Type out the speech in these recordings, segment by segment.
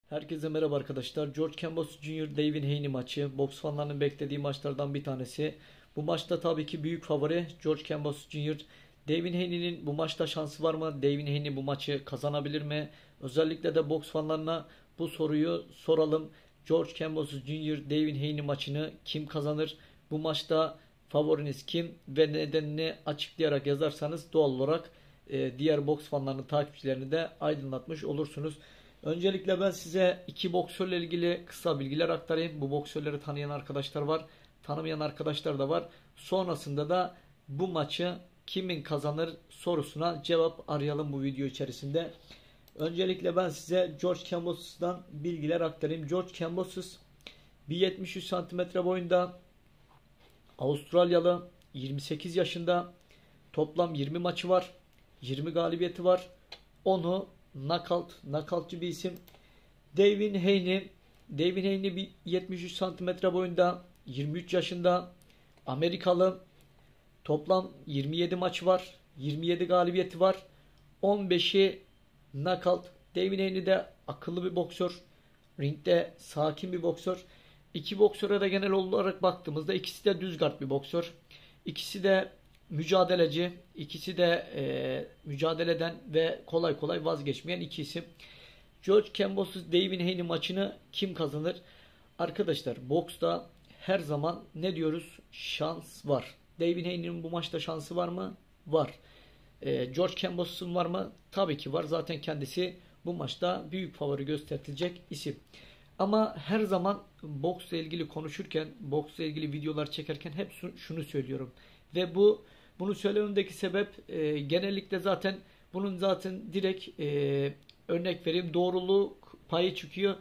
Herkese merhaba arkadaşlar. George Kambosos Jr. Devin Haney maçı. Boks fanlarının beklediği maçlardan bir tanesi. Bu maçta tabii ki büyük favori George Kambosos Jr. Devin Haney'nin bu maçta şansı var mı? Devin Haney bu maçı kazanabilir mi? Özellikle de boks fanlarına bu soruyu soralım. George Kambosos Jr. Devin Haney maçını kim kazanır? Bu maçta favoriniz kim? Ve nedenini açıklayarak yazarsanız doğal olarak diğer boks fanlarının takipçilerini de aydınlatmış olursunuz. Öncelikle ben size iki boksörle ilgili kısa bilgiler aktarayım. Bu boksörleri tanıyan arkadaşlar var, tanımayan arkadaşlar da var. Sonrasında da bu maçı kimin kazanır sorusuna cevap arayalım bu video içerisinde. Öncelikle ben size George Kambosos'tan bilgiler aktarayım. George Kambosos 1.73 cm boyunda, Avustralyalı, 28 yaşında, toplam 20 maçı var, 20 galibiyeti var. Onu knockoutçı bir isim. Devin Haney 73 cm boyunda, 23 yaşında, Amerikalı. Toplam 27 maçı var, 27 galibiyeti var. 15'i knockout. Devin Haney de akıllı bir boksör. Ringde sakin bir boksör. İki boksöre de genel olarak baktığımızda ikisi de düz guard bir boksör. İkisi de mücadeleci, ikisi de mücadeleden ve kolay kolay vazgeçmeyen iki isim. George Kambosos Devin Haney maçını kim kazanır? Arkadaşlar boksta her zaman ne diyoruz? Şans var. Devin Haney'nin bu maçta şansı var mı? Var. George Kambosos'un var mı? Tabii ki var. Zaten kendisi bu maçta büyük favori gösterilecek isim. Ama her zaman boksla ilgili konuşurken, boksla ilgili videolar çekerken hep şunu söylüyorum. Ve bunu söylememdeki sebep genellikle zaten bunun zaten direkt örnek vereyim doğruluk payı çıkıyor.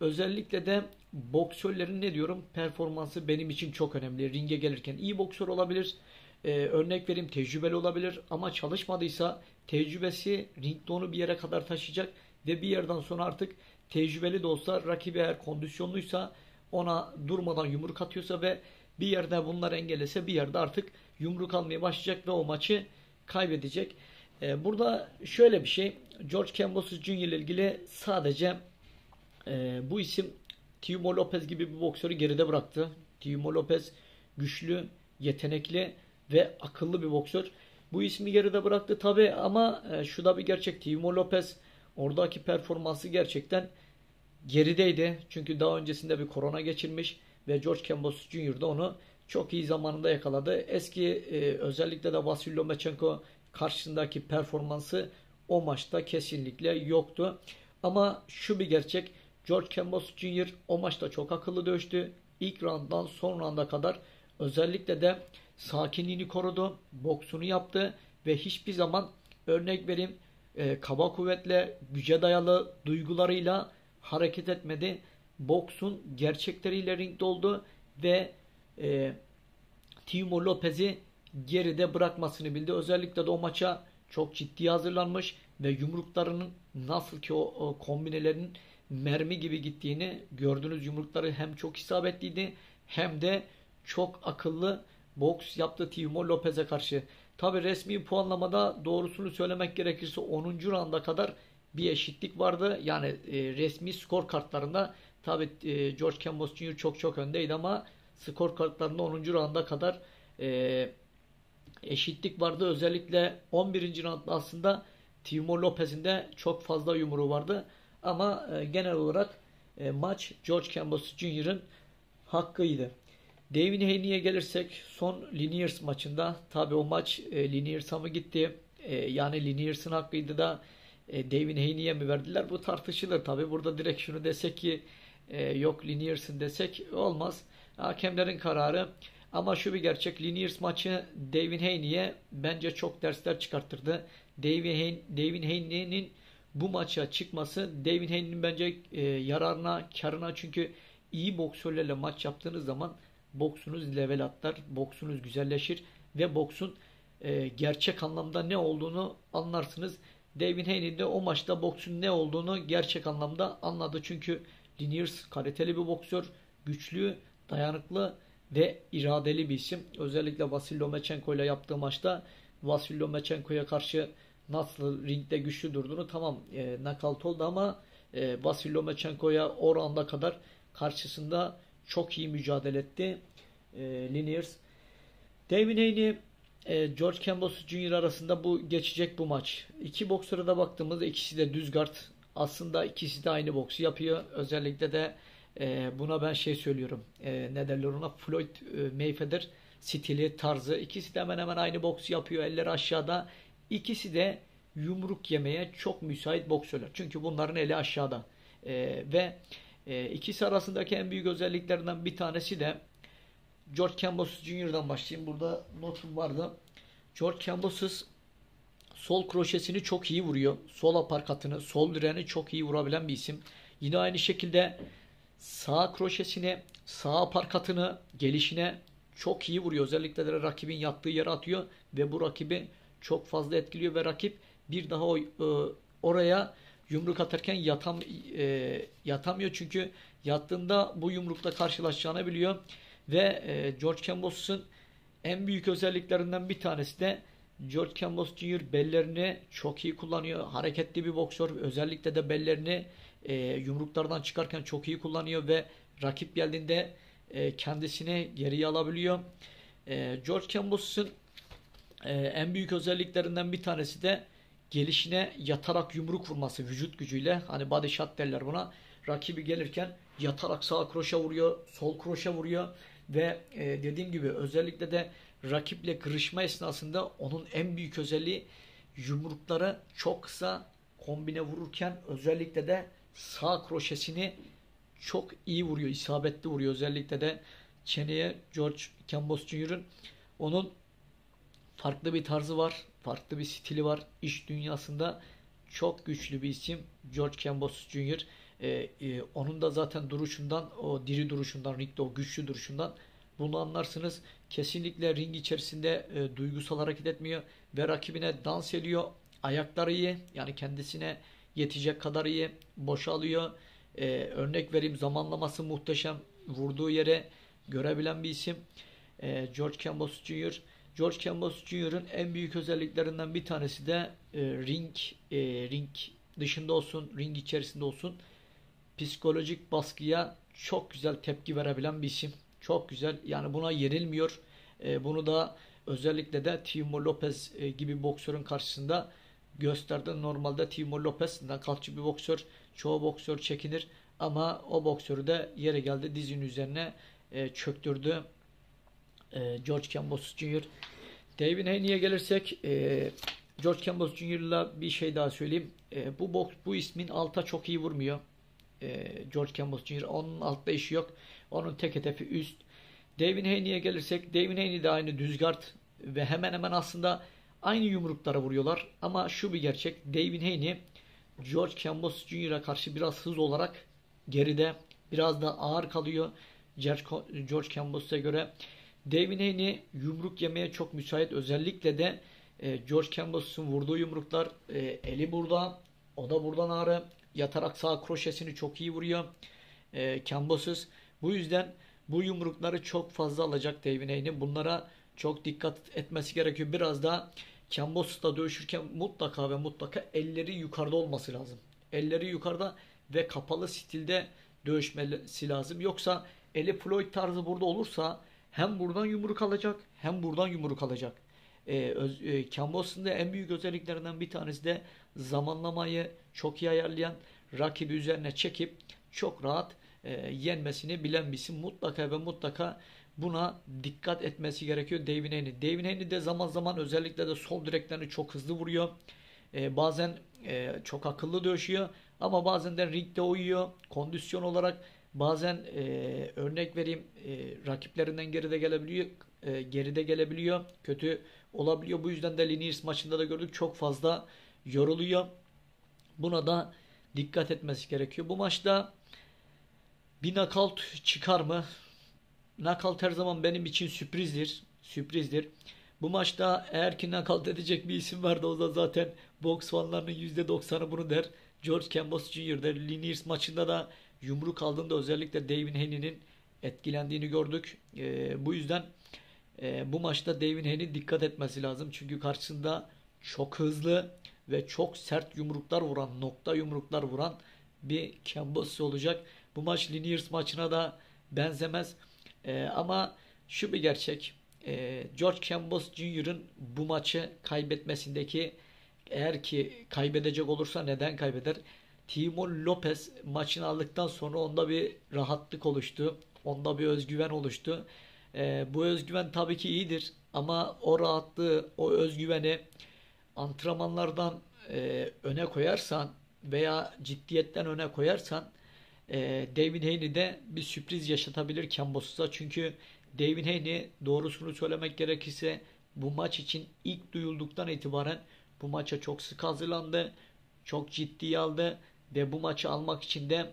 Özellikle de boksörlerin ne diyorum performansı benim için çok önemli. Ringe gelirken iyi boksör olabilir. Örnek vereyim tecrübeli olabilir ama çalışmadıysa tecrübesi ringde onu bir yere kadar taşıyacak ve bir yerden sonra artık tecrübeli de olsa rakibi eğer kondisyonluysa ona durmadan yumruk atıyorsa ve bir yerde bunlar engellese bir yerde artık yumruk almaya başlayacak ve o maçı kaybedecek. Burada şöyle bir şey. George Kambosos Jr. ile ilgili sadece bu isim Teofimo Lopez gibi bir boksörü geride bıraktı. Teofimo Lopez güçlü, yetenekli ve akıllı bir boksör. Bu ismi geride bıraktı tabi ama şu da bir gerçek. Teofimo Lopez oradaki performansı gerçekten gerideydi. Çünkü daha öncesinde bir korona geçirmiş ve George Kambosos Jr. da onu çok iyi zamanında yakaladı. Eski özellikle de Vasil Lomachenko karşısındaki performansı o maçta kesinlikle yoktu. Ama şu bir gerçek. George Kambosos Jr. o maçta çok akıllı dövüştü. İlk rounddan son rounda kadar özellikle de sakinliğini korudu. Boksunu yaptı ve hiçbir zaman örnek vereyim kaba kuvvetle, güce dayalı duygularıyla hareket etmedi. Boksun gerçekleriyle ringde oldu ve Teofimo Lopez'i geride bırakmasını bildi. Özellikle de o maça çok ciddi hazırlanmış ve yumruklarının nasıl ki o kombinelerin mermi gibi gittiğini gördünüz. Yumrukları hem çok isabetliydi hem de çok akıllı boks yaptı Teofimo Lopez'e karşı. Tabi resmi puanlamada doğrusunu söylemek gerekirse 10. rounda kadar bir eşitlik vardı. Yani resmi skor kartlarında tabi George Kambosos Jr. çok öndeydi ama skor kartlarında 10. rounda kadar eşitlik vardı. Özellikle 11. roundda aslında Teofimo Lopez'in de çok fazla yumruğu vardı. Ama genel olarak maç George Kambosos Jr.'ın hakkıydı. Devin Haney'e gelirsek son Liniers maçında tabi o maç Liniers'a mı gitti? Yani Liniers'ın hakkıydı da Devin Haney'e mi verdiler? Bu tartışılır tabi. Burada direkt şunu desek ki yok Liniers'ın desek olmaz. Hakemlerin kararı. Ama şu bir gerçek. Liniers maçı Devin Haney'e bence çok dersler çıkarttırdı. Devin Haney'nin bu maça çıkması Devin Haney'nin bence yararına, karına, çünkü iyi boksörlerle maç yaptığınız zaman boksunuz level atlar, boksunuz güzelleşir ve boksun gerçek anlamda ne olduğunu anlarsınız. Devin Haney de o maçta boksun ne olduğunu gerçek anlamda anladı. Çünkü Liniers kaliteli bir boksör, güçlü, dayanıklı ve iradeli bir isim. Özellikle Vasil Lomachenko ile yaptığı maçta Vasil Lomachenko'ya karşı nasıl ringde güçlü durduğunu, tamam knockout oldu ama Vasil Lomachenko'ya o rounda kadar karşısında çok iyi mücadele etti. Liniers. Devin Haney, George Kambosos Jr. arasında bu geçecek bu maç. İki boksöre de baktığımızda ikisi de düz guard. Aslında ikisi de aynı boksu yapıyor. Özellikle de buna ben şey söylüyorum. Ne derler ona? Floyd Mayweather stili, tarzı. İkisi de hemen hemen aynı boksu yapıyor. Elleri aşağıda. İkisi de yumruk yemeye çok müsait boksörler. Çünkü bunların eli aşağıda. Ve ikisi arasındaki en büyük özelliklerinden bir tanesi de George Kambosos Jr.'dan başlayayım. Burada notum vardı. George Kambosos sol kroşesini çok iyi vuruyor. Sol aparkatını, sol direğini çok iyi vurabilen bir isim. Yine aynı şekilde sağ kroşesini, sağ aparkatını, gelişine çok iyi vuruyor. Özellikle de rakibin yattığı yere atıyor ve bu rakibi çok fazla etkiliyor ve rakip bir daha oraya yumruk atarken yatamıyor. Çünkü yattığında bu yumrukla karşılaşacağını biliyor. Ve George Kambosos'un en büyük özelliklerinden bir tanesi de George Kambosos Jr. bellerini çok iyi kullanıyor. Hareketli bir boksör. Özellikle de bellerini yumruklardan çıkarken çok iyi kullanıyor ve rakip geldiğinde kendisini geriye alabiliyor. George Kambosos'un en büyük özelliklerinden bir tanesi de gelişine yatarak yumruk vurması vücut gücüyle. Hani body shot derler buna. Rakibi gelirken yatarak sağ kroşe vuruyor, sol kroşe vuruyor ve dediğim gibi özellikle de rakiple kırışma esnasında onun en büyük özelliği yumrukları çok kısa kombine vururken özellikle de sağ kroşesini çok iyi vuruyor, isabetli vuruyor. Özellikle de çeneye George Kambosos Jr.'ın onun farklı bir tarzı var, farklı bir stili var. İş dünyasında çok güçlü bir isim George Kambosos Jr. Onun da zaten duruşundan, o diri duruşundan, ringde o güçlü duruşundan bunu anlarsınız. Kesinlikle ring içerisinde duygusal hareket etmiyor ve rakibine dans ediyor. Ayakları iyi, yani kendisine yetecek kadar iyi, boşalıyor. Örnek vereyim, zamanlaması muhteşem. Vurduğu yere görebilen bir isim. George Kambosos Jr. George Kambosos Jr.'ın en büyük özelliklerinden bir tanesi de ring dışında olsun, ring içerisinde olsun psikolojik baskıya çok güzel tepki verebilen bir isim. Çok güzel. Yani buna yenilmiyor. Bunu da özellikle de Teofimo Lopez gibi boksörün karşısında gösterdi. Normalde Teofimo Lopez nakavtçı bir boksör. Çoğu boksör çekinir. Ama o boksörü de yere geldi dizinin üzerine çöktürdü. George Kambosos Jr. Devin Haney'e gelirsek George Kambosos Jr.'la bir şey daha söyleyeyim. Bu ismin alta çok iyi vurmuyor. George Kambosos Jr. Onun altta işi yok. Onun tek hedefi üst. Devin Haney'e gelirsek Devin Haney de aynı düz guard ve hemen hemen aslında aynı yumruklara vuruyorlar. Ama şu bir gerçek. Devin Haney George Kambosos Jr.'a karşı biraz hız olarak geride. Biraz da ağır kalıyor George Kambosos'a göre. Devin Haney yumruk yemeye çok müsait. Özellikle de George Kambosos'un vurduğu yumruklar eli burada. O da buradan ağrı. Yatarak sağ kroşesini çok iyi vuruyor. Kambosos. Bu yüzden bu yumrukları çok fazla alacak Devin Haney. Bunlara çok dikkat etmesi gerekiyor. Biraz daha Kambosos'la dövüşürken mutlaka ve mutlaka elleri yukarıda olması lazım. Elleri yukarıda ve kapalı stilde dövüşmesi lazım. Yoksa eli Floyd tarzı burada olursa hem buradan yumruk alacak hem buradan yumruk alacak. Kambosos'un da en büyük özelliklerinden bir tanesi de zamanlamayı çok iyi ayarlayan, rakibi üzerine çekip çok rahat yenmesini bilen bir isim. Mutlaka ve mutlaka buna dikkat etmesi gerekiyor Devin Haney. Devin Haney de zaman zaman özellikle de sol direklerini çok hızlı vuruyor. Bazen çok akıllı dövüşüyor ama bazen de ringde uyuyor. Kondisyon olarak bazen örnek vereyim rakiplerinden geride gelebiliyor. Kötü olabiliyor. Bu yüzden de Liniers maçında da gördük, çok fazla yoruluyor. Buna da dikkat etmesi gerekiyor. Bu maçta bir knockout çıkar mı? Knockout her zaman benim için sürprizdir. Bu maçta eğer ki knockout edecek bir isim vardı, o da zaten boks fanlarının %90'ı bunu der. George Kambosos Jr. der. Liniers maçında da yumruk aldığında özellikle Devin Haney'nin etkilendiğini gördük. Bu yüzden bu maçta Devin Haney dikkat etmesi lazım. Çünkü karşısında çok hızlı ve çok sert yumruklar vuran, nokta yumruklar vuran bir Kambosos olacak. Bu maç Liniers maçına da benzemez. Ama şu bir gerçek. George Campos Jr.'ın bu maçı kaybetmesindeki, eğer ki kaybedecek olursa neden kaybeder? Timur Lopez maçını aldıktan sonra onda bir rahatlık oluştu. Onda bir özgüven oluştu. Bu özgüven tabii ki iyidir ama o rahatlığı, o özgüveni antrenmanlardan öne koyarsan veya ciddiyetten öne koyarsan Devin Haney de bir sürpriz yaşatabilir Cambos'a. Çünkü Devin Haney, doğrusunu söylemek gerekirse, bu maç için ilk duyulduktan itibaren bu maça çok sık hazırlandı. Çok ciddiye aldı ve bu maçı almak için de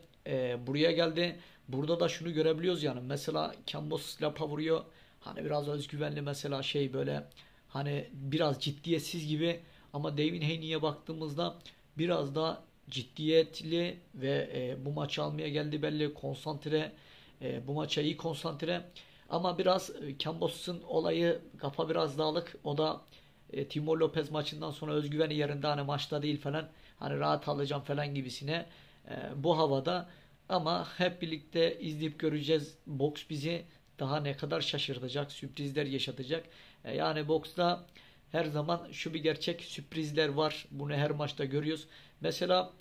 buraya geldi. Burada da şunu görebiliyoruz yani. Mesela Cambos lapa vuruyor. Hani biraz özgüvenli, mesela şey böyle, hani biraz ciddiyetsiz gibi, ama Devin Haney'e baktığımızda biraz daha ciddiyetli ve bu maçı almaya geldi belli, konsantre, bu maça iyi konsantre. Ama biraz Cambos'un olayı, kafa biraz dağılık. O da Timur Lopez maçından sonra özgüveni yerinde, hani maçta değil falan, hani rahat alacağım falan gibisine bu havada. Ama hep birlikte izleyip göreceğiz. Boks bizi daha ne kadar şaşırtacak, sürprizler yaşatacak. Yani boksta her zaman şu bir gerçek, sürprizler var. Bunu her maçta görüyoruz. Mesela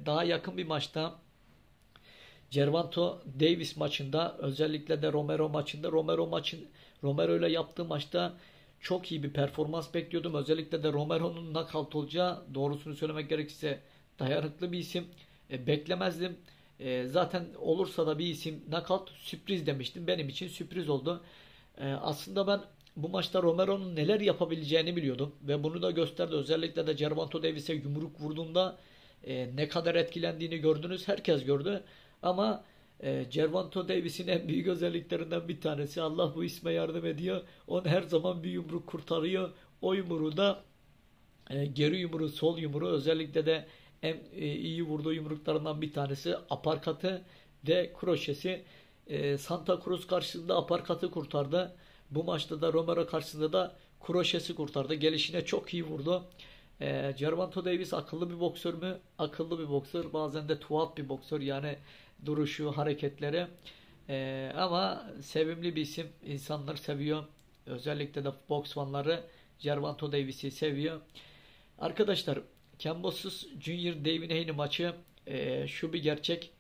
daha yakın bir maçta, Gervonta Davis maçında, özellikle de Romero maçında, Romero ile yaptığı maçta çok iyi bir performans bekliyordum. Özellikle de Romero'nun knockout olacağı, doğrusunu söylemek gerekirse dayanıklı bir isim. Beklemezdim. Zaten olursa da bir isim knockout, sürpriz demiştim. Benim için sürpriz oldu. Aslında ben bu maçta Romero'nun neler yapabileceğini biliyordum ve bunu da gösterdi. Özellikle de Gervonta Davis'e yumruk vurduğunda ne kadar etkilendiğini gördünüz. Herkes gördü. Ama Gervonta Davis'in en büyük özelliklerinden bir tanesi, Allah bu isme yardım ediyor, onu her zaman bir yumruk kurtarıyor. O yumruğu da geri yumruğu, sol yumruğu, özellikle de en iyi vurduğu yumruklarından bir tanesi aparkatı ve kroşesi. Santa Cruz karşısında aparkatı kurtardı. Bu maçta da Romero karşısında da kroşesi kurtardı. Gelişine çok iyi vurdu. Gervonta Davis akıllı bir boksör mü? Akıllı bir boksör. Bazen de tuhaf bir boksör. Yani duruşu, hareketleri. Ama sevimli bir isim. İnsanlar seviyor. Özellikle de boks fanları Gervonta Davis'i seviyor. Arkadaşlar, Kambosos Junior Devin Haney maçı, şu bir gerçek,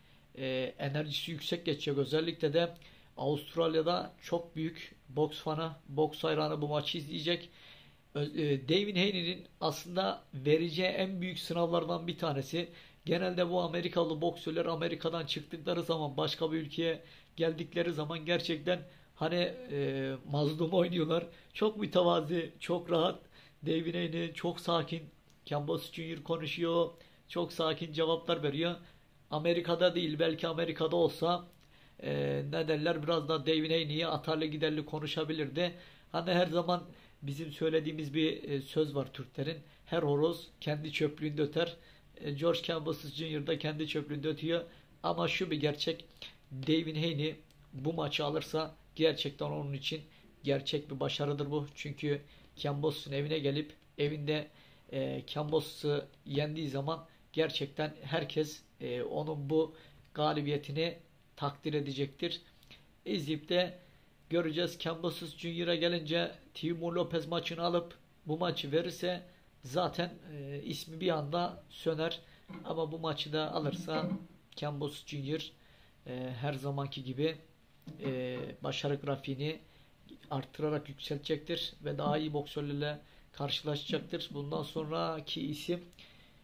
enerjisi yüksek geçecek. Özellikle de Avustralya'da çok büyük boks fanı, boks hayranı bu maçı izleyecek. Devin Haney'nin aslında vereceği en büyük sınavlardan bir tanesi. Genelde bu Amerikalı boksörler Amerika'dan çıktıkları zaman, başka bir ülkeye geldikleri zaman gerçekten hani mazlum oynuyorlar. Çok mütevazi, çok rahat. Devin Haney çok sakin. Kambosos Junior konuşuyor. Çok sakin cevaplar veriyor. Amerika'da değil, belki Amerika'da olsa ne derler, biraz da Devin Haney'e atarlı giderli konuşabilirdi. Hani her zaman bizim söylediğimiz bir söz var Türklerin. Her horoz kendi çöplüğünde öter. George Kambosos Jr. da kendi çöplüğünde ötüyor. Ama şu bir gerçek, Devin Haney bu maçı alırsa gerçekten onun için gerçek bir başarıdır bu. Çünkü Kambosos'un evine gelip evinde Kambosos'u yendiği zaman gerçekten herkes onun bu galibiyetini takdir edecektir. İzleyip de göreceğiz. Kambosos Junior'a gelince, Timur Lopez maçını alıp bu maçı verirse zaten ismi bir anda söner. Ama bu maçı da alırsa Kambosos Junior her zamanki gibi başarı grafiğini arttırarak yükseltecektir ve daha iyi boksörlerle karşılaşacaktır. Bundan sonraki isim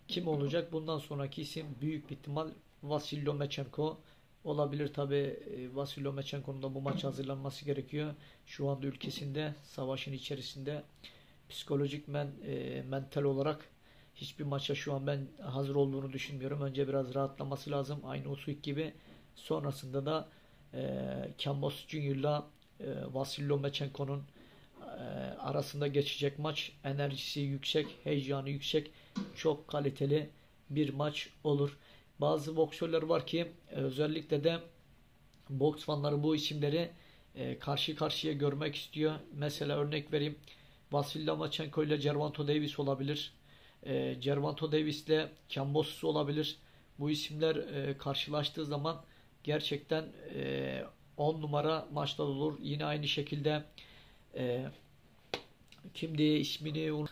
kim olacak? Bundan sonraki isim büyük bir ihtimal Vasil Lomachenko olabilir. Tabi Vasil Lomachenko'nun da bu maç hazırlanması gerekiyor. Şu anda ülkesinde, savaşın içerisinde, psikolojik mental olarak hiçbir maça şu an ben hazır olduğunu düşünmüyorum. Önce biraz rahatlaması lazım. Aynı Usyk gibi. Sonrasında da Kambosos Junior'la Vasil Lomachenko'nun arasında geçecek maç. Enerjisi yüksek, heyecanı yüksek, çok kaliteli bir maç olur. Bazı boksörler var ki özellikle de boks fanları bu isimleri karşı karşıya görmek istiyor. Mesela örnek vereyim. Vasil Lomachenko ile Gervonta Davis olabilir. Gervonta Davis ile Kambosos olabilir. Bu isimler karşılaştığı zaman gerçekten 10 numara maçlar olur. Yine aynı şekilde e, kimdi ismini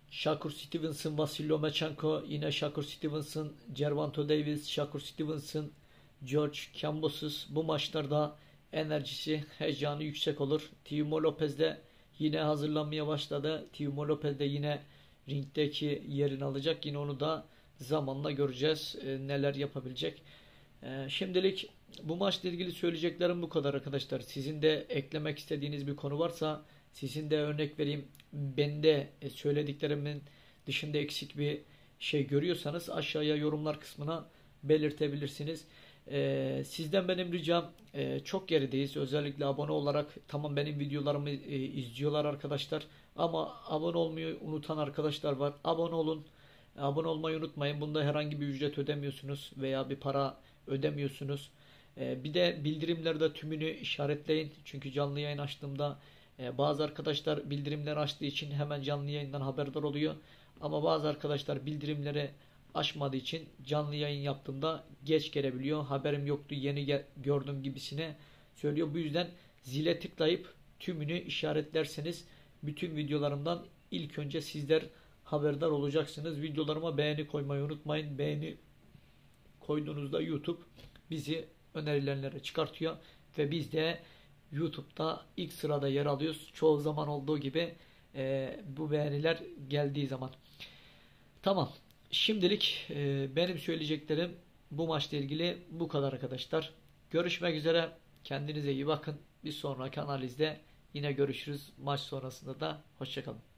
Shakur Stevenson, Vasil Lomachenko, yine Shakur Stevenson, Gervonta Davis, Shakur Stevenson, George Kambosos bu maçlarda enerjisi, heyecanı yüksek olur. Teofimo Lopez de yine hazırlanmaya başladı. Teofimo Lopez de yine ringdeki yerini alacak. Yine onu da zamanla göreceğiz neler yapabilecek. Şimdilik bu maçla ilgili söyleyeceklerim bu kadar arkadaşlar. Sizin de eklemek istediğiniz bir konu varsa, sizin de örnek vereyim, ben de söylediklerimin dışında eksik bir şey görüyorsanız aşağıya yorumlar kısmına belirtebilirsiniz. Sizden benim ricam, çok gerideyiz. Özellikle abone olarak, tamam benim videolarımı izliyorlar arkadaşlar ama abone olmayı unutan arkadaşlar var. Abone olun. Abone olmayı unutmayın. Bunda herhangi bir ücret ödemiyorsunuz veya bir para ödemiyorsunuz. Bir de bildirimlerde tümünü işaretleyin. Çünkü canlı yayın açtığımda bazı arkadaşlar bildirimleri açtığı için hemen canlı yayından haberdar oluyor. Ama bazı arkadaşlar bildirimleri açmadığı için canlı yayın yaptığımda geç gelebiliyor. Haberim yoktu, yeni gördüm gibisine söylüyor. Bu yüzden zile tıklayıp tümünü işaretlerseniz bütün videolarımdan ilk önce sizler haberdar olacaksınız. Videolarıma beğeni koymayı unutmayın. Beğeni koyduğunuzda YouTube bizi önerilenlere çıkartıyor ve biz de YouTube'da ilk sırada yer alıyoruz. Çoğu zaman olduğu gibi bu beğeniler geldiği zaman. Tamam. Şimdilik benim söyleyeceklerim bu maçla ilgili bu kadar arkadaşlar. Görüşmek üzere. Kendinize iyi bakın. Bir sonraki analizde yine görüşürüz. Maç sonrasında da hoşça kalın.